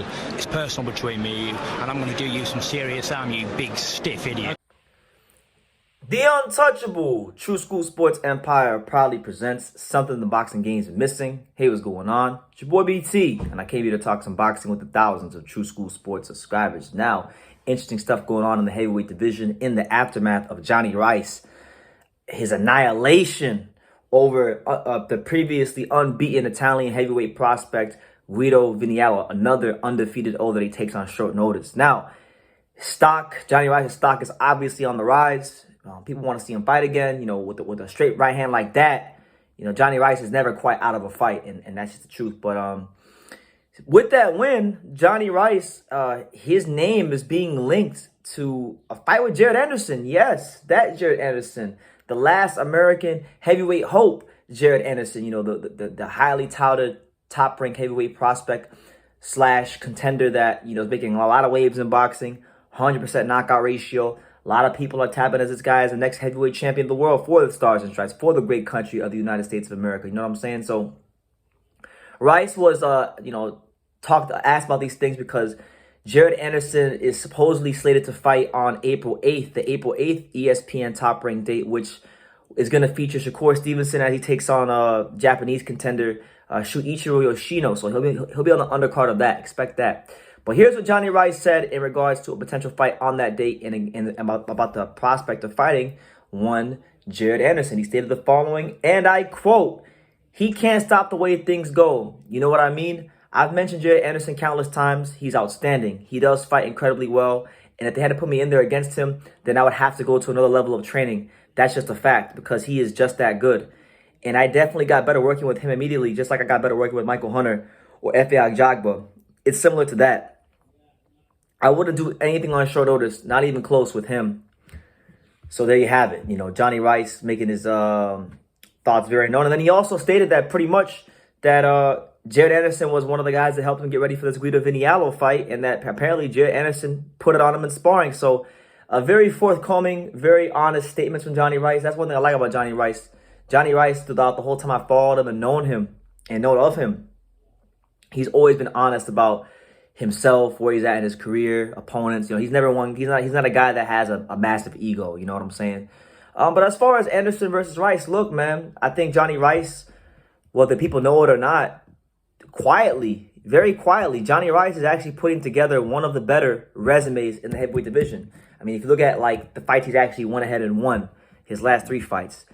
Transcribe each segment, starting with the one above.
football. It's personal between me and you, and I'm going to do you some serious harm, you big stiff idiot. The Untouchable True School Sports Empire proudly presents something the boxing game's been missing. Hey, what's going on? It's your boy BT, and I came here to talk some boxing with the thousands of True School Sports subscribers. Now, interesting stuff going on in the heavyweight division in the aftermath of Jonnie Rice. His annihilation over the previously unbeaten Italian heavyweight prospect Guido Viniello, another undefeated O that he takes on short notice. Now, Jonnie Rice's stock is obviously on the rise. People want to see him fight again, with a straight right hand like that. Jonnie Rice is never quite out of a fight, and that's just the truth. But with that win, Jonnie Rice, his name is being linked to a fight with Jared Anderson. Yes, that Jared Anderson, the last American heavyweight hope, Jared Anderson. The highly touted top-ranked heavyweight prospect / contender that is making a lot of waves in boxing. 100% knockout ratio. A lot of people are tapping as this guy as the next heavyweight champion of the world for the Stars and Stripes, for the great country of the United States of America. You know what I'm saying? So Rice was, asked about these things because Jared Anderson is supposedly slated to fight on April 8th, the April 8th ESPN Top Rank date, which is going to feature Shakur Stevenson as he takes on Japanese contender Shuichiro Yoshino. So he'll be on the undercard of that. Expect that. But here's what Jonnie Rice said in regards to a potential fight on that date and about the prospect of fighting one Jared Anderson. He stated the following, and I quote, "He can't stop the way things go." You know what I mean? I've mentioned Jared Anderson countless times. He's outstanding. He does fight incredibly well. And if they had to put me in there against him, then I would have to go to another level of training. That's just a fact because he is just that good. And I definitely got better working with him immediately, just like I got better working with Michael Hunter or Efe Ajagba. It's similar to that. I wouldn't do anything on short notice, not even close with him. So there you have it. Jonnie Rice making his thoughts very known. And then he also stated that pretty much that Jared Anderson was one of the guys that helped him get ready for this Guido Viniello fight, and that apparently Jared Anderson put it on him in sparring. So a very forthcoming, very honest statements from Jonnie Rice. That's one thing I like about Jonnie Rice. Jonnie Rice, throughout the whole time I followed him and known of him, he's always been honest about himself, where he's at in his career, opponents. He's never won. He's not a guy that has a massive ego. You know what I'm saying? But as far as Anderson versus Rice, look, man, I think Jonnie Rice, whether people know it or not, quietly, very quietly, Jonnie Rice is actually putting together one of the better resumes in the heavyweight division. I mean, if you look at like the fights he's actually went ahead and won, his last 3 fights,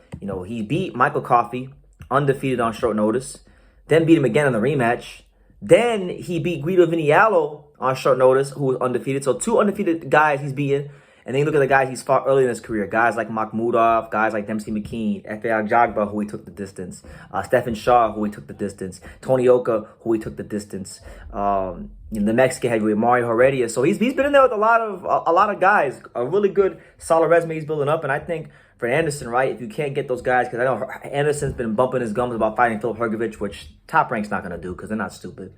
he beat Michael Coffey, undefeated on short notice, then beat him again in the rematch. Then he beat Guido Viniello on short notice, who was undefeated. So 2 undefeated guys he's beaten. And then you look at the guys he's fought early in his career. Guys like Makhmudov, guys like Dempsey McKean, Efe Ajagba, who he took the distance. Stephen Shaw, who he took the distance. Tony Oka, who he took the distance. The Mexican heavyweight, Mario Heredia. So he's been in there with a lot of guys. A really good, solid resume he's building up. And I think for Anderson, right, if you can't get those guys, because I know Anderson's been bumping his gums about fighting Philip Hrgovic, which Top Rank's not going to do because they're not stupid.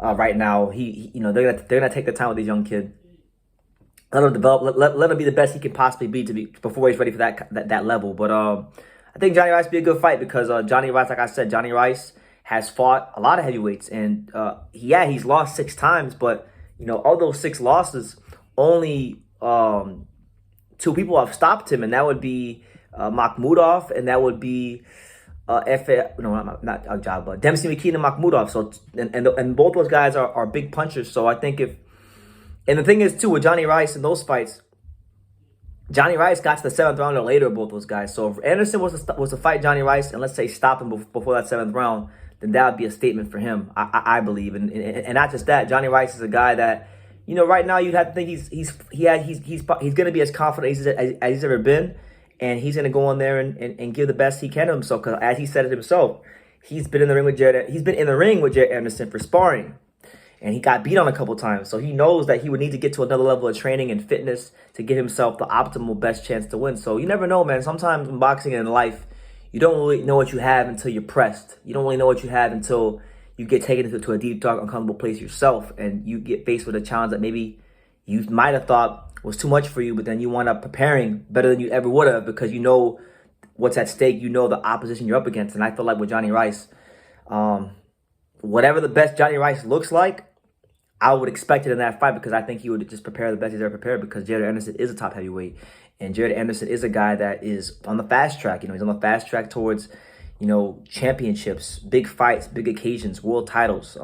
Right now, they're gonna take the time with this young kid. Let him develop. Let him be the best he can possibly be before he's ready for that level. But I think Jonnie Rice would be a good fight because Jonnie Rice, like I said, Jonnie Rice has fought a lot of heavyweights, and he's lost 6 times. But of those 6 losses, only 2 people have stopped him, and that would be Makhmudov, and that would be not Ajagba, Dempsey McKean and Makhmudov. So and both those guys are big punchers. So I think and the thing is too with Jonnie Rice in those fights, Jonnie Rice got to the 7th round or later of both those guys. So if Anderson was to fight Jonnie Rice and let's say stop him before that 7th round, then that would be a statement for him, I believe. And not just that, Jonnie Rice is a guy that right now you'd have to think he's going to be as confident as he's ever been. And he's going to go on there and give the best he can of himself. Because as he said it himself, he's been in the ring with Jared Anderson for sparring. And he got beat on a couple times. So he knows that he would need to get to another level of training and fitness to give himself the optimal best chance to win. So you never know, man. Sometimes in boxing and in life, you don't really know what you have until you're pressed. You don't really know what you have until you get taken into a deep, dark, uncomfortable place yourself. And you get faced with a challenge that maybe you might have thought was too much for you, but then you wind up preparing better than you ever would have because you know what's at stake. You know the opposition you're up against. And I feel like with Jonnie Rice, whatever the best Jonnie Rice looks like, I would expect it in that fight because I think he would just prepare the best he's ever prepared because Jared Anderson is a top heavyweight. And Jared Anderson is a guy that is on the fast track. He's on the fast track towards, championships, big fights, big occasions, world titles,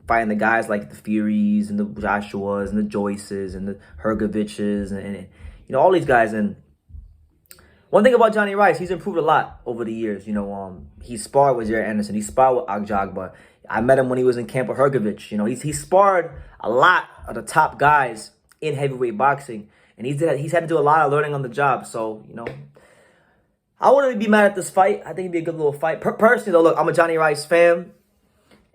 fighting the guys like the Furies and the Joshuas and the Joyces and the Hergoviches and all these guys. And one thing about Jonnie Rice, he's improved a lot over the years. He sparred with Jared Anderson. He sparred with Agjagba. I met him when he was in camp with Hergovich. He sparred a lot of the top guys in heavyweight boxing. And he's had to do a lot of learning on the job. So, I wouldn't be mad at this fight. I think it'd be a good little fight. Personally, though, look, I'm a Jonnie Rice fan.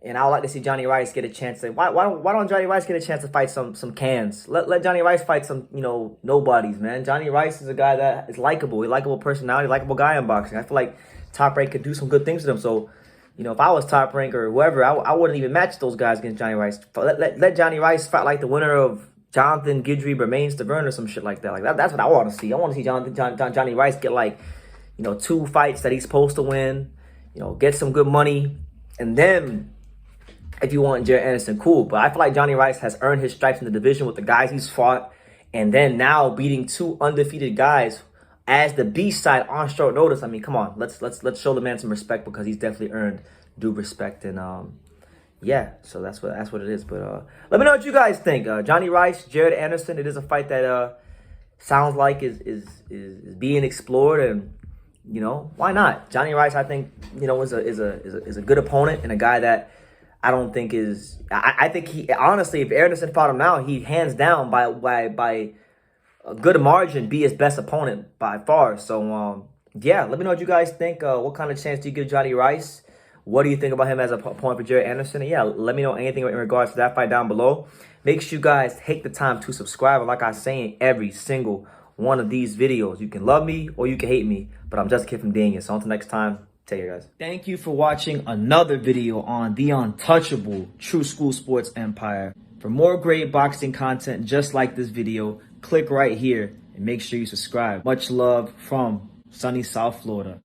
And I would like to see Jonnie Rice get a chance to... Why don't Jonnie Rice get a chance to fight some cans? Let Jonnie Rice fight some, nobodies, man. Jonnie Rice is a guy that is likable. He's a likable personality, likable guy in boxing. I feel like Top Rank could do some good things to him. So, if I was Top Rank or whoever, I wouldn't even match those guys against Jonnie Rice. Let Jonnie Rice fight like the winner of Jonathan Guidry, Bermain Stavern or some shit like that. That's what I want to see. I want to see Jonnie Rice get 2 fights that he's supposed to win, get some good money, and then if you want Jared Anderson, cool. But I feel like Jonnie Rice has earned his stripes in the division with the guys he's fought, and then now beating 2 undefeated guys as the B side on short notice. I mean, come on, let's show the man some respect because he's definitely earned due respect. And yeah, so that's what it is. But let me know what you guys think. Jonnie Rice, Jared Anderson. It is a fight that sounds like is being explored, and why not? Jonnie Rice, I think is a good opponent and a guy that I don't think is. I think he honestly, if Anderson fought him now, he hands down by a good margin be his best opponent by far. So yeah, let me know what you guys think. What kind of chance do you give Jonnie Rice? What do you think about him as a opponent for Jared Anderson? And yeah, let me know anything in regards to that fight down below. Make sure you guys take the time to subscribe. And like I say in every single one of these videos, you can love me or you can hate me, but I'm just a kid from Daniel. So until next time, take care, guys. Thank you for watching another video on the untouchable True School Sports Empire. For more great boxing content just like this video, click right here and make sure you subscribe. Much love from sunny South Florida.